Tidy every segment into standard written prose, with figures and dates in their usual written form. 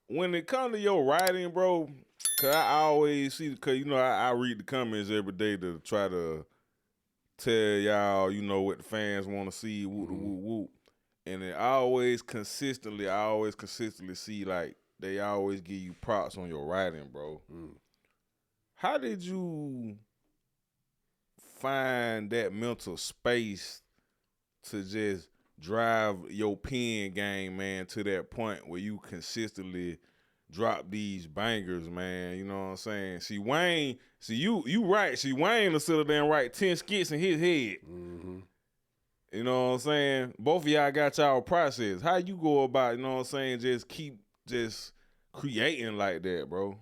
when it comes to your writing, bro, cause I always see, cause I read the comments every day to try to tell y'all, what the fans want to see, whoop, whoop, whoop. And I always consistently see like they always give you props on your writing, bro. How did you find that mental space to just drive your pen game, man, to that point where you consistently drop these bangers, man? You know what I'm saying? See, Wayne, you right. See, Wayne will sit there and write 10 skits in his head. Mm-hmm. You know what I'm saying? Both of y'all got y'all process. How you go about, you know what I'm saying, just keep just creating like that, bro?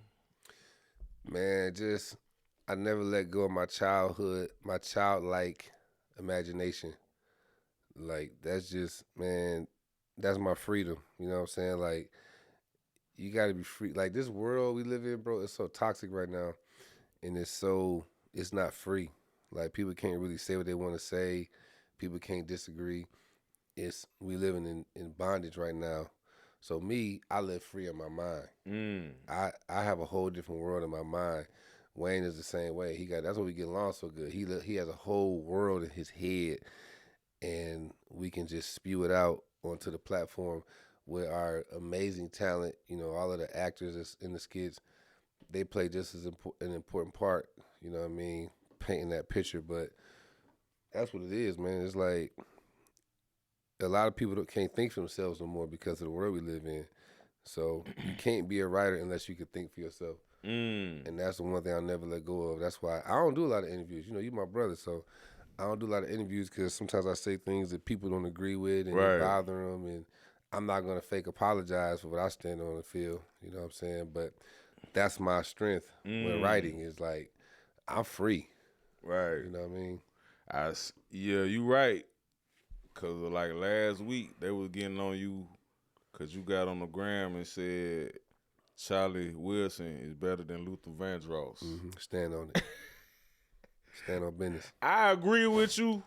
Man, I never let go of my childhood, my childlike imagination. Like, that's just, man, that's my freedom. You know what I'm saying? Like, you got to be free. Like, this world we live in, bro, it's so toxic right now. And it's not free. Like, people can't really say what they want to say. People can't disagree. We living in bondage right now. So me, I live free in my mind. I have a whole different world in my mind. Wayne is the same way. That's why we get along so good. He has a whole world in his head, and we can just spew it out onto the platform with our amazing talent. All of the actors that's in the skits, they play just as an important part. You know what I mean? Painting that picture, but that's what it is, man. It's like a lot of people can't think for themselves no more because of the world we live in. So you can't be a writer unless you can think for yourself. And that's the one thing I'll never let go of. That's why I don't do a lot of interviews. You're my brother, so I don't do a lot of interviews because sometimes I say things that people don't agree with and it bother them, and I'm not going to fake apologize for what I stand on and feel. You know what I'm saying? But that's my strength when writing is like, I'm free. Right. You know what I mean? Yeah, you right. Cause like last week they was getting on you cause you got on the gram and said Charlie Wilson is better than Luther Vandross. Stand on it. Stand on business. I agree with you.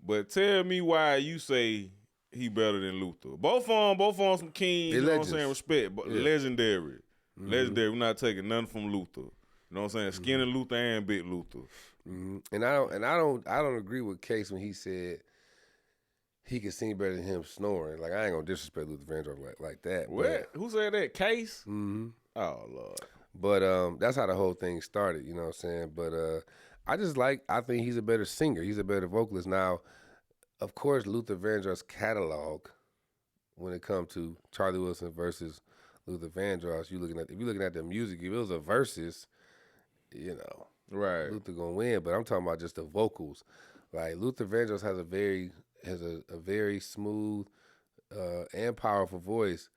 But tell me why you say he better than Luther. Both on some kings, you know what I'm saying, respect, but legendary. Legendary. We're not taking nothing from Luther. You know what I'm saying? Skinny Luther and Big Luther. And I don't agree with Case when he said he could sing better than him snoring. Like, I ain't gonna disrespect Luther Vandross like that. What? Who said that? Case? Oh Lord. But that's how the whole thing started, you know what I'm saying? But I think he's a better singer. He's a better vocalist. Now, of course, Luther Vandross' catalog, when it comes to Charlie Wilson versus Luther Vandross, if you're looking at the music, if it was a versus, right, Luther gonna win. But I'm talking about just the vocals. Like, Luther Vandross has a very smooth and powerful voice,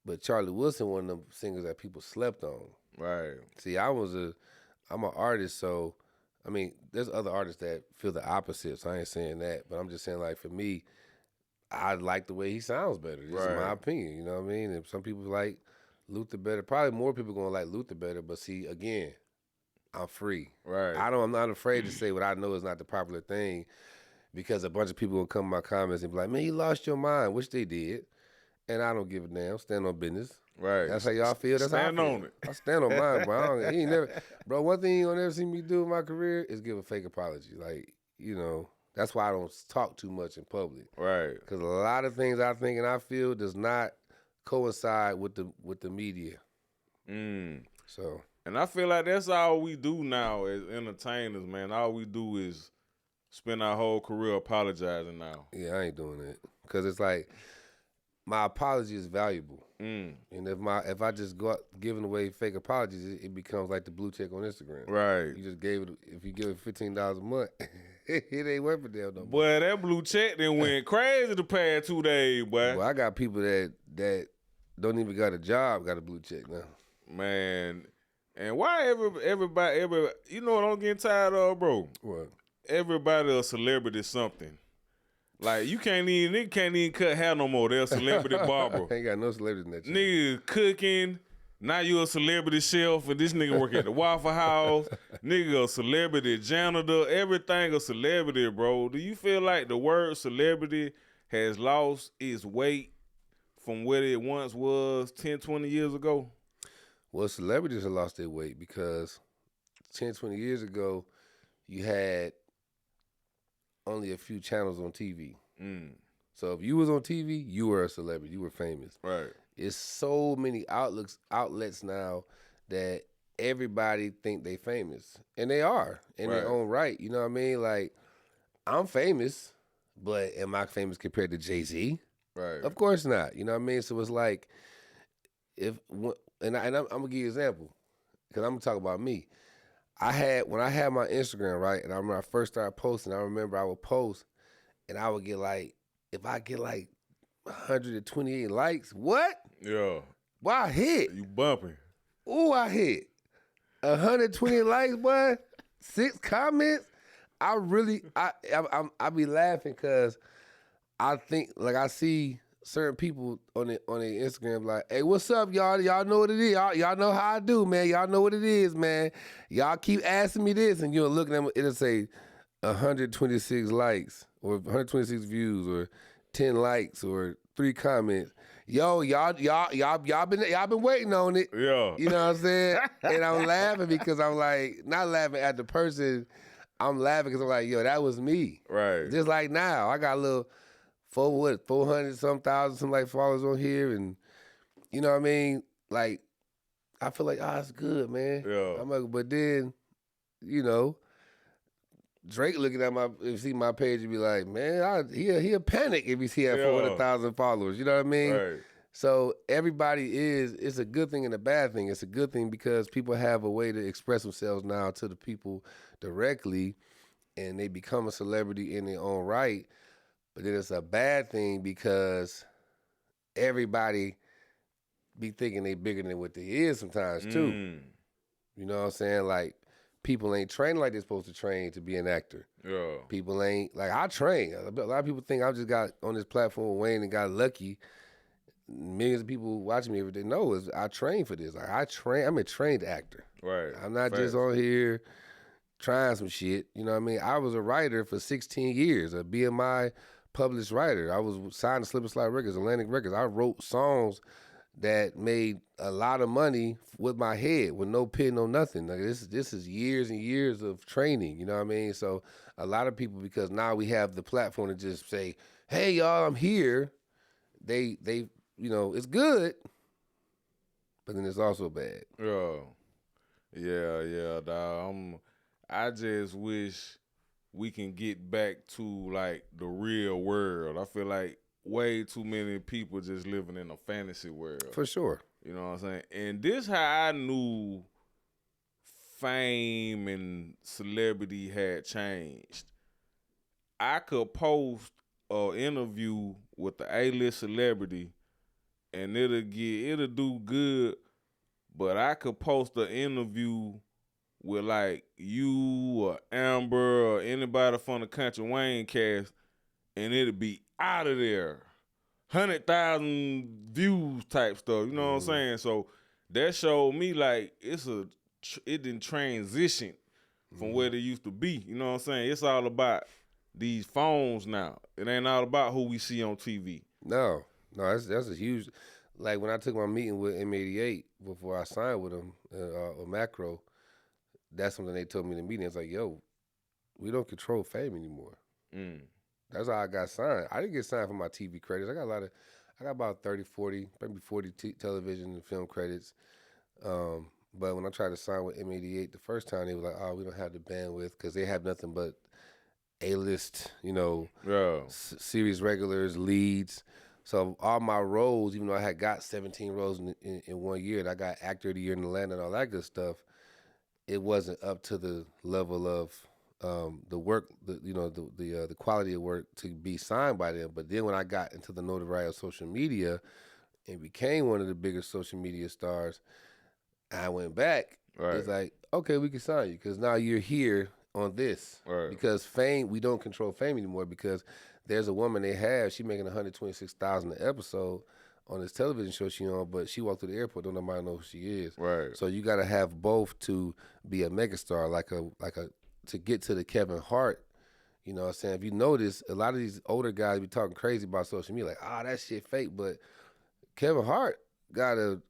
but Charlie Wilson one of them singers that people slept on. Right. See, I'm an artist, so I mean, there's other artists that feel the opposite. So I ain't saying that, but I'm just saying, like, for me, I like the way he sounds better. This is my opinion. You know what I mean? And some people like Luther better. Probably more people gonna like Luther better. But see, again, I'm free. Right. I'm not afraid to say what I know is not the popular thing, because a bunch of people will come in my comments and be like, "Man, you lost your mind," which they did, and I don't give a damn. Stand on business. Right. That's how y'all feel. That's stand how I feel. on it. I stand on mine, bro. Bro, one thing you gonna never see me do in my career is give a fake apology. Like, that's why I don't talk too much in public. Right. Because a lot of things I think and I feel does not coincide with the media. So. And I feel like that's all we do now as entertainers, man. All we do is spend our whole career apologizing now. Yeah, I ain't doing it. Because it's like, my apology is valuable. And if I just go out giving away fake apologies, it becomes like the blue check on Instagram. Right. You just gave it, if you give it $15 a month, it ain't worth a damn no more. Boy, that blue check then went crazy the past 2 days, boy. Well, I got people that don't even got a job got a blue check now. Man, and why everybody, you know what I'm getting tired of, bro? What? Everybody a celebrity something. Like, nigga can't even cut hair no more. They're a celebrity barber. Ain't got no celebrities in that shit. Nigga cooking. Now you a celebrity chef, and this nigga work at the Waffle House. Nigga a celebrity janitor. Everything a celebrity, bro. Do you feel like the word celebrity has lost its weight from what it once was 10, 20 years ago? Well, celebrities have lost their weight because 10, 20 years ago, you had only a few channels on TV. So if you was on TV, you were a celebrity. You were famous. Right. It's so many outlets now that everybody think they famous. And they are in their own right. You know what I mean? Like, I'm famous, but am I famous compared to Jay-Z? Right. Of course not. You know what I mean? So it's like, I'm gonna give you an example, because I'm gonna talk about me. When I had my Instagram, right, and I remember I first started posting, I remember I would post and I would get like, if I get like 128 likes, what? Yeah. Why I hit? You bumping. Ooh, I hit. 120 likes, boy. 6 comments. I be laughing because I think, like, I see certain people on their Instagram like, hey, what's up, y'all? Y'all know what it is. Y'all know how I do, man. Y'all know what it is, man. Y'all keep asking me this, and you're looking at them, it'll say 126 likes or 126 views or 10 likes or 3 comments. Yo, y'all been waiting on it. Yeah. You know what I'm saying? And I'm laughing because I'm like, not laughing at the person. I'm laughing because I'm like, yo, that was me. Right. Just like now, I got a little 400 some thousand, some like followers on here, and you know what I mean? Like, I feel like, it's good, man. Yeah. I'm like, but then, you know, Drake looking at see my page and be like, man, he'll panic if he see 400,000 followers. You know what I mean? Right. So everybody it's a good thing and a bad thing. It's a good thing because people have a way to express themselves now to the people directly, and they become a celebrity in their own right. But then it's a bad thing because everybody be thinking they bigger than what they is sometimes too. You know what I'm saying? Like, people ain't trained like they're supposed to train to be an actor. Yeah. People ain't, like, I train. A lot of people think I just got on this platform with Wayne and got lucky. Millions of people watching me every day. No, I train for this. Like, I'm a trained actor. Right. I'm not Facts. just on here trying some shit. You know what I mean? I was a writer for 16 years, a BMI published writer. I was signed to Slip and Slide Records, Atlantic Records. I wrote songs that made a lot of money with my head, with no pen, no nothing. Like, this is years and years of training. You know what I mean? So a lot of people, because now we have the platform to just say, "Hey, y'all, I'm here." They you know, it's good, but then it's also bad. Yeah, dog. I just wish we can get back to, like, the real world. I feel like way too many people just living in a fantasy world. For sure. You know what I'm saying? And this how I knew fame and celebrity had changed. I could post an interview with the A-list celebrity and it'll do good, but I could post an interview with, like, you or Amber or anybody from the Country Wayne cast, and it'll be out of there. 100,000 views type stuff, you know what I'm saying? So that showed me, like, it didn't transition from where they used to be, you know what I'm saying? It's all about these phones now. It ain't all about who we see on TV. No, that's a huge, like, when I took my meeting with M88 before I signed with them, or Macro, that's something they told me in the meeting. It's like, yo, we don't control fame anymore. That's how I got signed. I didn't get signed for my TV credits. I got about 30, 40, maybe 40 television and film credits. But when I tried to sign with M88 the first time, they were like, oh, we don't have the bandwidth, because they have nothing but A-list, you know, series regulars, leads. So all my roles, even though I had got 17 roles in 1 year, and I got Actor of the Year in Atlanta and all that good stuff, it wasn't up to the level of the work, the quality of work to be signed by them. But then when I got into the notoriety of social media and became one of the biggest social media stars, I went back. Right. It's like, okay, we can sign you because now you're here on this. Right. Because fame, we don't control fame anymore, because there's a woman they have, she making $126,000 an episode on this television show she on, but she walked through the airport, don't nobody know who she is. Right. So you got to have both to be a megastar, like to get to the Kevin Hart. You know what I'm saying? If you notice, a lot of these older guys be talking crazy about social media, like, that shit fake, but Kevin Hart got a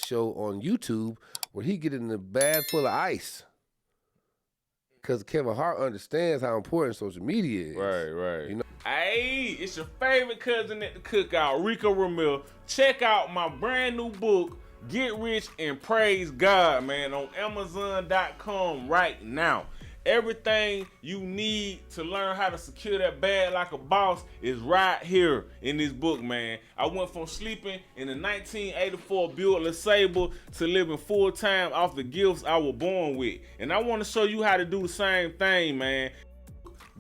show on YouTube where he get in a bag full of ice. Because Kevin Hart understands how important social media is. Right. You know? Hey, it's your favorite cousin at the cookout, Rico Ramil. Check out my brand new book, Get Rich and Praise God, man, on Amazon.com right now. Everything you need to learn how to secure that bag like a boss is right here in this book, man. I went from sleeping in a 1984 Buick LeSabre to living full-time off the gifts I was born with. And I want to show you how to do the same thing, man.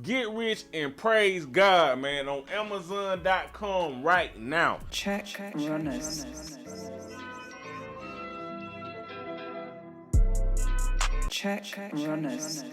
Get Rich and Praise God, man, on Amazon.com right now. Check runners. Check runners.